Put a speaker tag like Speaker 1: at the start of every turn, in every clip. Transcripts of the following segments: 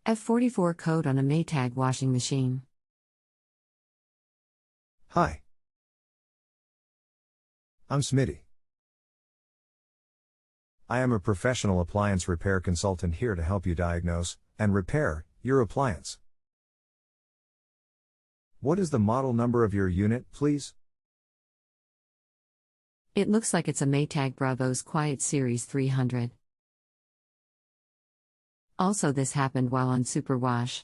Speaker 1: F44 code on a Maytag washing machine.
Speaker 2: Hi. I'm Smitty. I am a professional appliance repair consultant here to help you diagnose and repair your appliance. What is the model number of your unit, please?
Speaker 1: It looks like it's a Maytag Bravos Quiet Series 300. Also, this happened while on superwash.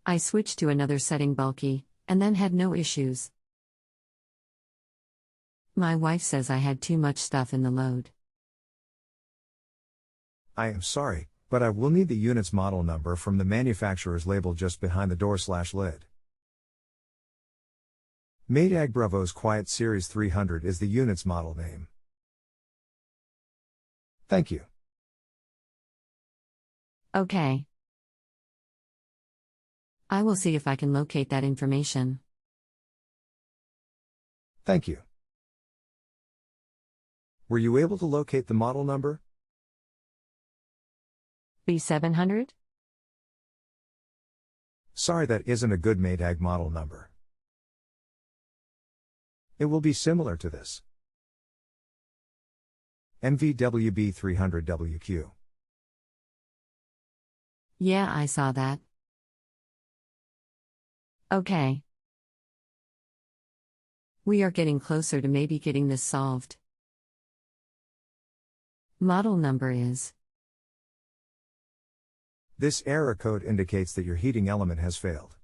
Speaker 1: I switched to another setting bulky, and then had no issues. My wife says I had too much stuff in the load.
Speaker 2: I am sorry, but I will need the unit's model number from the manufacturer's label just behind the door/lid. Maytag Bravos Quiet Series 300 is the unit's model name. Thank you.
Speaker 1: Okay. I will see if I can locate that information.
Speaker 2: Thank you. Were you able to locate the model number?
Speaker 1: B700?
Speaker 2: Sorry, that isn't a good Maytag model number. It will be similar to this. MVWB300WQ.
Speaker 1: Yeah, I saw that. Okay. We are getting closer to maybe getting this solved. Model number is.
Speaker 2: This error code indicates that your heating element has failed.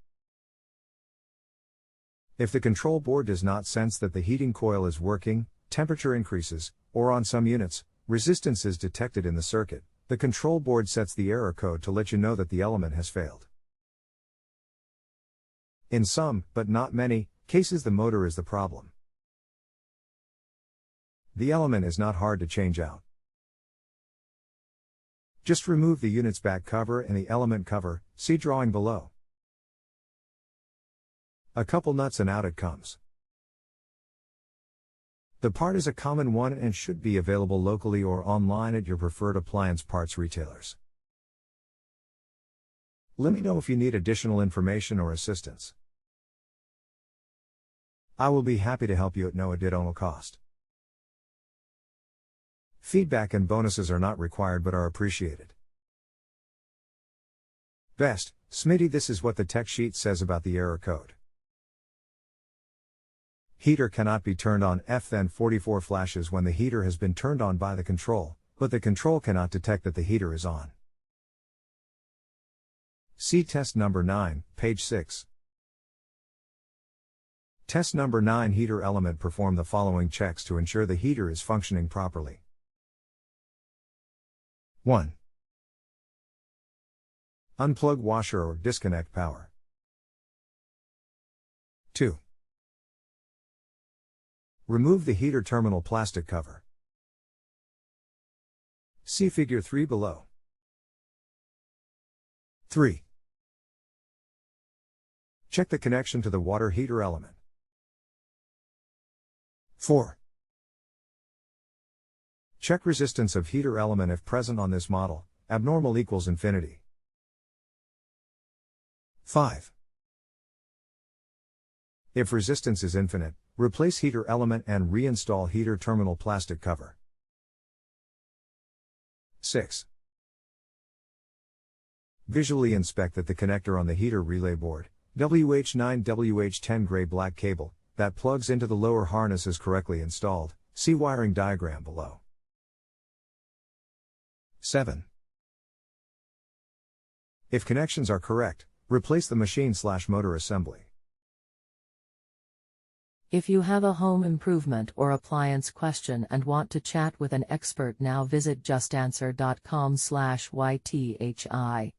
Speaker 2: If the control board does not sense that the heating coil is working, temperature increases, or on some units, resistance is detected in the circuit, the control board sets the error code to let you know that the element has failed. In some, but not many, cases the motor is the problem. The element is not hard to change out. Just remove the unit's back cover and the element cover, see drawing below. A couple nuts and out it comes. The part is a common one and should be available locally or online at your preferred appliance parts retailers. Let me know if you need additional information or assistance. I will be happy to help you at no additional cost. Feedback and bonuses are not required but are appreciated. Best, Smitty, this is what the tech sheet says about the error code. Heater cannot be turned on. F44 flashes when the heater has been turned on by the control, but the control cannot detect that the heater is on. See test number 9, page 6. Test number 9. Heater element. Perform the following checks to ensure the heater is functioning properly. 1. Unplug washer or disconnect power. 2. Remove the heater terminal plastic cover. See figure 3 below. 3. Check the connection to the water heater element. 4. Check resistance of heater element if present on this model, abnormal equals infinity. 5. If resistance is infinite, replace heater element and reinstall heater terminal plastic cover. 6. Visually inspect that the connector on the heater relay board, WH9-WH10 gray-black cable, that plugs into the lower harness is correctly installed, see wiring diagram below. 7. If connections are correct, replace the machine/motor assembly.
Speaker 3: If you have a home improvement or appliance question and want to chat with an expert now, visit justanswer.com/YTHI.